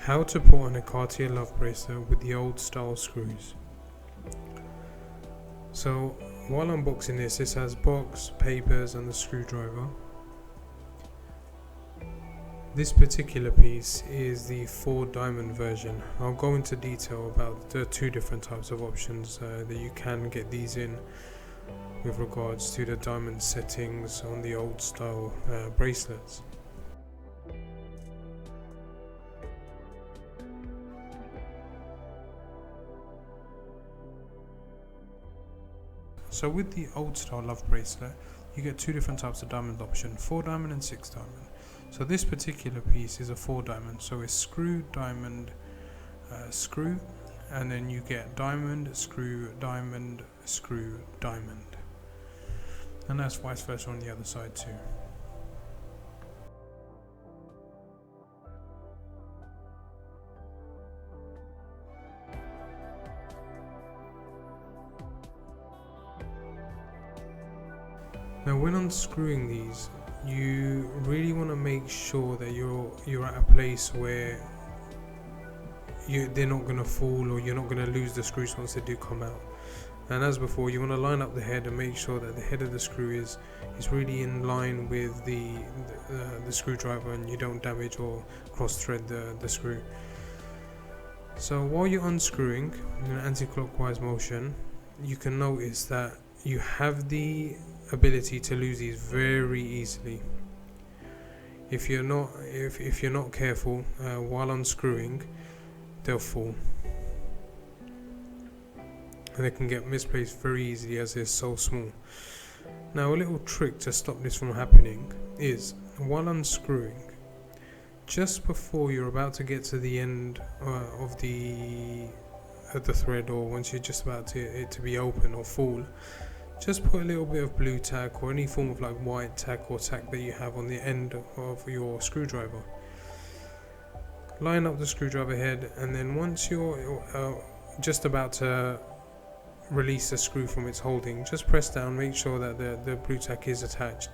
How to put on a Cartier Love Bracelet with the old style screws. So while unboxing this has box, papers and the screwdriver. This particular piece is the 4 diamond version. I'll go into detail about the 2 different types of options that you can get these in with regards to the diamond settings on the old style bracelets. So with the old style Love Bracelet, you get 2 different types of diamond option, 4 diamond and 6 diamond. So this particular piece is a 4 diamond, so it's screw, diamond, screw, and then you get diamond, screw, diamond, screw, diamond. And that's vice versa on the other side too. Now when unscrewing these, you really want to make sure that you're at a place where they're not going to fall, or you're not going to lose the screws once they do come out. And as before, you want to line up the head and make sure that the head of the screw is really in line with the screwdriver, and you don't damage or cross thread the screw. So while you're unscrewing in an anti-clockwise motion, you can notice that you have the ability to lose these very easily. If you're not careful while unscrewing, they'll fall, and they can get misplaced very easily as they're so small. Now a little trick to stop this from happening is, while unscrewing, just before you're about to get to the end of the thread, or once you're just about it to be open or fall, just put a little bit of blue tack or any form of like white tack or tack that you have on the end of your screwdriver. Line up the screwdriver head, and then once you're just about to release the screw from its holding, just press down, make sure that the blue tack is attached,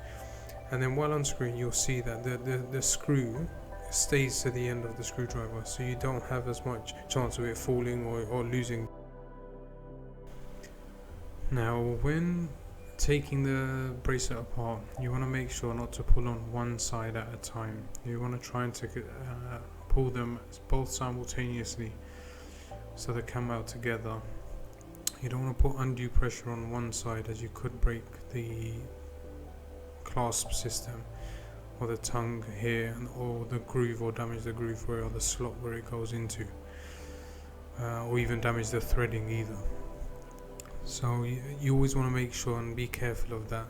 and then while unscrewing you'll see that the screw stays to the end of the screwdriver, so you don't have as much chance of it falling or losing. Now when taking the bracelet apart, you want to make sure not to pull on one side at a time. You want to try and pull them both simultaneously so they come out together. You don't want to put undue pressure on one side, as you could break the clasp system or the tongue here, or the groove, or damage the groove or the slot where it goes into, or even damage the threading either. So you always want to make sure and be careful of that.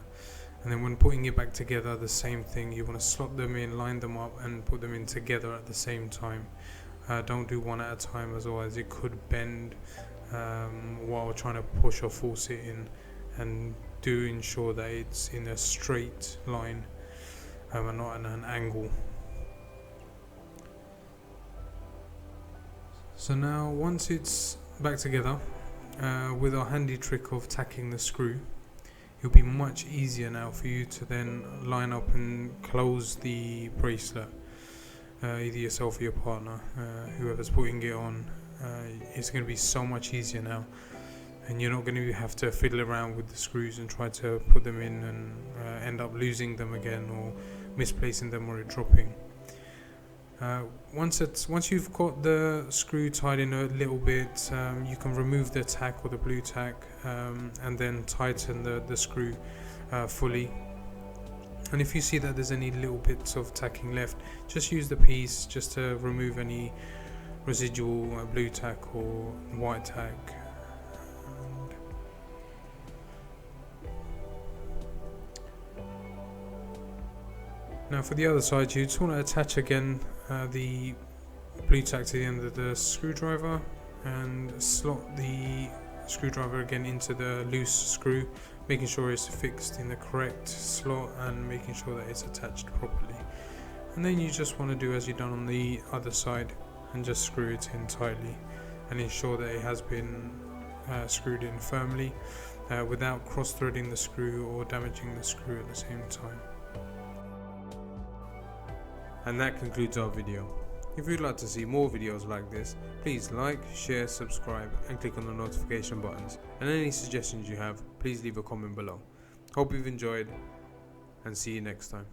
And then when putting it back together, the same thing, you want to slot them in, line them up and put them in together at the same time. Don't do one at a time, as otherwise it could bend while trying to push or force it in, and do ensure that it's in a straight line and not at an angle. So now once it's back together, with our handy trick of tacking the screw, it'll be much easier now for you to then line up and close the bracelet, either yourself or your partner, whoever's putting it on. It's going to be so much easier now, and you're not going to have to fiddle around with the screws and try to put them in and end up losing them again, or misplacing them, or it dropping. Once you've got the screw tied in a little bit, you can remove the tack or the blue tack, and then tighten the screw fully. And if you see that there's any little bits of tacking left, just use the piece just to remove any residual blue tack or white tack. Now for the other side, you just want to attach again the blue tack to the end of the screwdriver, and slot the screwdriver again into the loose screw, making sure it's fixed in the correct slot and making sure that it's attached properly. And then you just want to do as you've done on the other side, and just screw it in tightly and ensure that it has been screwed in firmly without cross threading the screw or damaging the screw at the same time. And that concludes our video. If you'd like to see more videos like this, please like, share, subscribe and click on the notification buttons, and any suggestions you have, please leave a comment below. Hope you've enjoyed and see you next time.